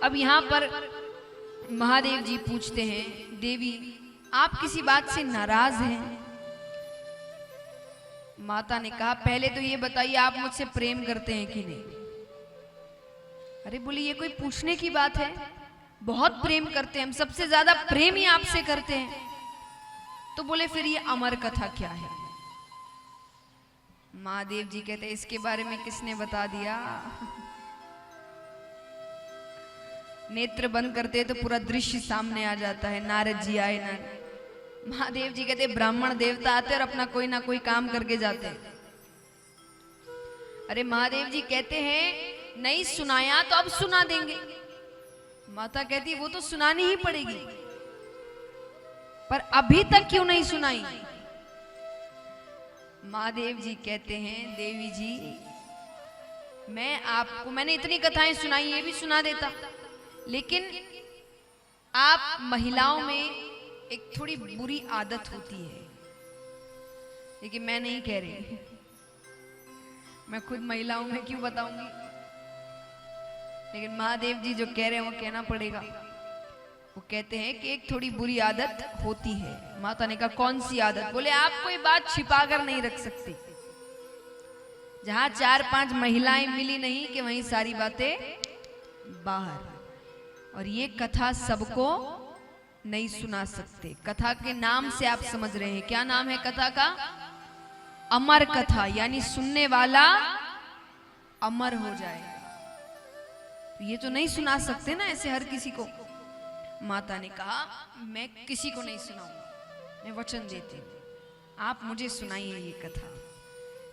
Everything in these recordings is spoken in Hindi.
अब यहाँ पर महादेव जी पूछते हैं, देवी आप किसी बात से नाराज हैं? माता ने कहा पहले तो ये बताइए आप मुझसे प्रेम करते हैं कि नहीं? अरे बोली ये कोई पूछने की बात है, बहुत प्रेम करते हैं हम, सबसे ज्यादा प्रेम ही आपसे करते हैं। तो बोले फिर ये अमर कथा क्या है? महादेव जी कहते इसके बारे में किसने बता दिया? नेत्र बंद करते तो पूरा दृश्य सामने आ जाता है। नारद जी आए ना, महादेव जी कहते ब्राह्मण देवता आते और अपना कोई ना कोई काम करके जाते। अरे महादेव जी कहते हैं नहीं सुनाया तो अब सुना देंगे। माता कहती वो तो सुनानी ही पड़ेगी, पर अभी तक क्यों नहीं सुनाई? महादेव जी कहते हैं देवी जी मैंने इतनी कथाएं सुनाई, ये भी सुना देता, लेकिन आप महिलाओं में एक थोड़ी बुरी आदत होती है, लेकिन मैं नहीं कह रही, मैं खुद महिलाओं में क्यों बताऊंगी, लेकिन महादेव जी जो कह रहे हैं वो कहना पड़ेगा। वो कहते हैं कि एक थोड़ी बुरी आदत होती है। माता ने कहा कौन सी आदत? बोले आप कोई बात छिपा कर नहीं रख सकते। जहां 4-5 महिलाएं मिली नहीं कि वहीं सारी बातें बाहर। और ये कथा सबको नहीं सुना सकते। कथा के नाम से आप समझ रहे हैं, क्या नाम है कथा का? अमर कथा, यानी सुनने वाला अमर हो जाएगा। तो ये तो नहीं सुना सकते ना ऐसे हर किसी को। माता ने कहा मैं किसी को नहीं सुनाऊंगा, मैं वचन देती हूँ, आप मुझे सुनाइए ये कथा।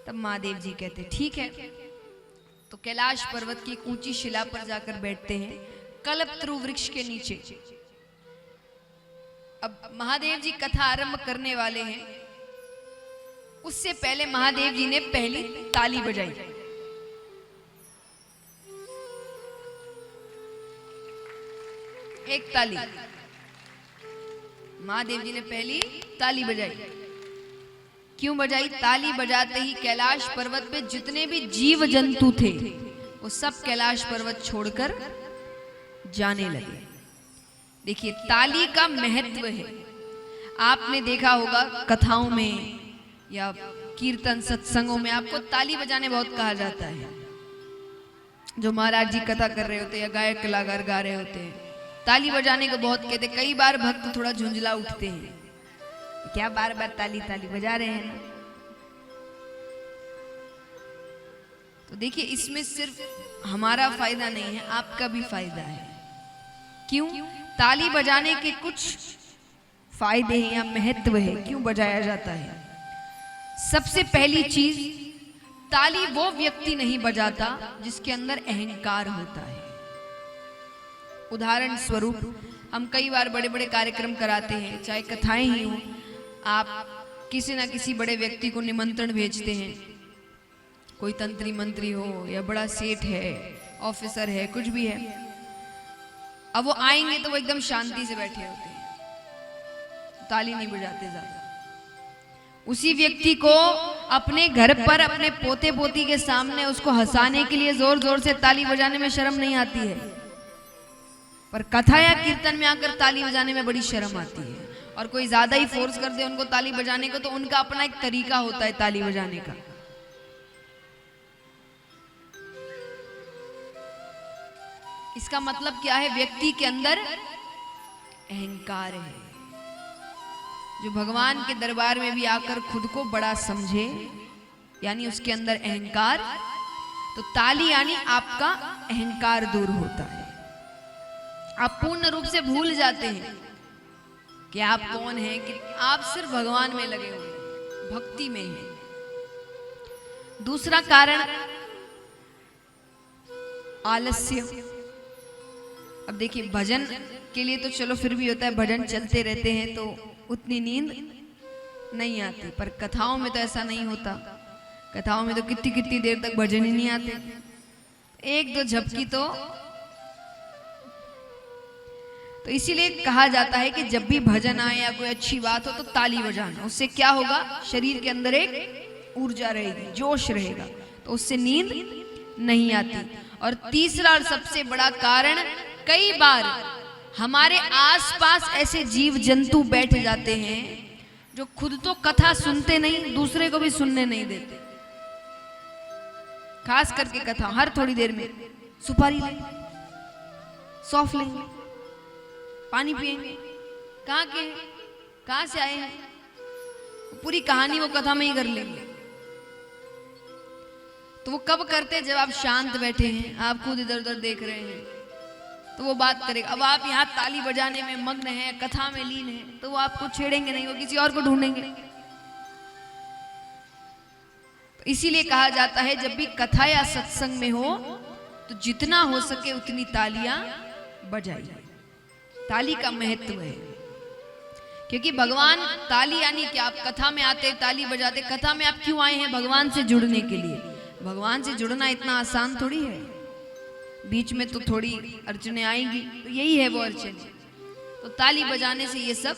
तब महादेव जी कहते ठीक है। तो कैलाश पर्वत की एक ऊंची शिला पर जाकर बैठते हैं, कल्पतरु वृक्ष के नीचे। अब महादेव जी कथा आरंभ करने वाले हैं, उससे पहले महादेव जी ने पहली ताली बजाई। एक ताली महादेव जी ने पहली ताली बजाई। क्यों बजाई? ताली बजाते ही कैलाश पर्वत पे जितने भी जीव जंतु थे वो सब कैलाश पर्वत छोड़कर जाने लगे। देखिए ताली का महत्व है। आपने देखा होगा कथाओं में या कीर्तन सत्संगों में आपको ताली बजाने बहुत कहा जाता है। जो महाराज जी कथा कर रहे होते हैं या गायक कलाकार गा रहे होते हैं, ताली बजाने को बहुत कहते। कई बार भक्त थोड़ा झुंझला उठते हैं, क्या बार बार ताली ताली बजा रहे हैं ना। तो देखिए इसमें सिर्फ हमारा फायदा नहीं है, आपका भी फायदा है। क्यों? ताली बजाने के कुछ फायदे हैं या महत्व है, क्यों बजाया जाता है। सबसे पहली चीज, ताली वो व्यक्ति नहीं बजाता जिसके अंदर अहंकार होता है। उदाहरण स्वरूप हम कई बार बड़े बड़े कार्यक्रम कराते हैं, चाहे कथाएं ही हों, आप किसी ना किसी बड़े व्यक्ति को निमंत्रण भेजते हैं, कोई तंत्री मंत्री हो या बड़ा सेठ है, ऑफिसर है, कुछ भी है। अब वो आएंगे तो वो एकदम शांति से बैठे होते हैं, ताली नहीं बजाते ज्यादा। उसी व्यक्ति को अपने घर पर अपने पोते पोती के सामने उसको हंसाने के लिए जोर जोर से ताली बजाने में शर्म नहीं आती है, पर कथा या कीर्तन में आकर ताली बजाने में बड़ी शर्म आती है। और कोई ज्यादा ही फोर्स कर दे उनको ताली बजाने को, तो उनका अपना एक तरीका होता है ताली बजाने का। इसका मतलब क्या है? व्यक्ति के अंदर अहंकार है। जो भगवान के दरबार में भी आकर खुद को बड़ा समझे, यानी उसके अंदर अहंकार, तो ताली यानी आपका अहंकार दूर होता है। आप पूर्ण रूप से भूल जाते हैं कि आप कौन हैं, कि आप सिर्फ भगवान में लगे हुए, भक्ति में हैं। दूसरा कारण आलस्य। अब देखिए भजन के लिए तो चलो फिर भी होता है, भजन चलते रहते हैं तो उतनी नींद नहीं आती, पर कथाओं में तो ऐसा नहीं होता। कथाओं में तो कितनी कितनी देर तक भजन ही नहीं आते, एक दो झपकी तो इसीलिए कहा जाता है कि जब भी भजन आए या कोई अच्छी बात हो तो ताली बजाना। उससे क्या होगा? शरीर के अंदर एक ऊर्जा रहेगी, जोश रहेगा, तो उससे नींद नहीं आती। और तीसरा और सबसे बड़ा कारण कई बार हमारे आसपास ऐसे जीव जंतु बैठ जाते हैं जो खुद तो कथा सुनते नहीं, दूसरे को भी सुनने नहीं देते। खास करके कथा हर थोड़ी देर में सुपारी लेंगे, सौंफ लेंगे, पानी पिएंगे, कहाँ के हैं, कहाँ से आए हैं, पूरी कहानी वो कथा में ही कर लेंगे। तो वो कब करते जब आप शांत बैठे हैं, आप खुद इधर उधर देख रहे हैं, तो वो बात करेगा। अब आप यहाँ ताली बजाने में मग्न हैं, कथा में लीन हैं, तो वो आपको छेड़ेंगे नहीं, वो किसी और को ढूंढेंगे। तो इसीलिए कहा जाता है जब भी कथा या सत्संग में हो तो जितना हो सके उतनी तालियां बजाइए। ताली का महत्व है, क्योंकि भगवान ताली यानी कि आप कथा में आते ताली बजाते, कथा में आप क्यों आए हैं? भगवान से जुड़ने के लिए। भगवान से जुड़ना इतना आसान थोड़ी है, बीच में तो थोड़ी अड़चने आएंगी, तो यही है वो अड़चने। तो ताली बजाने से ये सब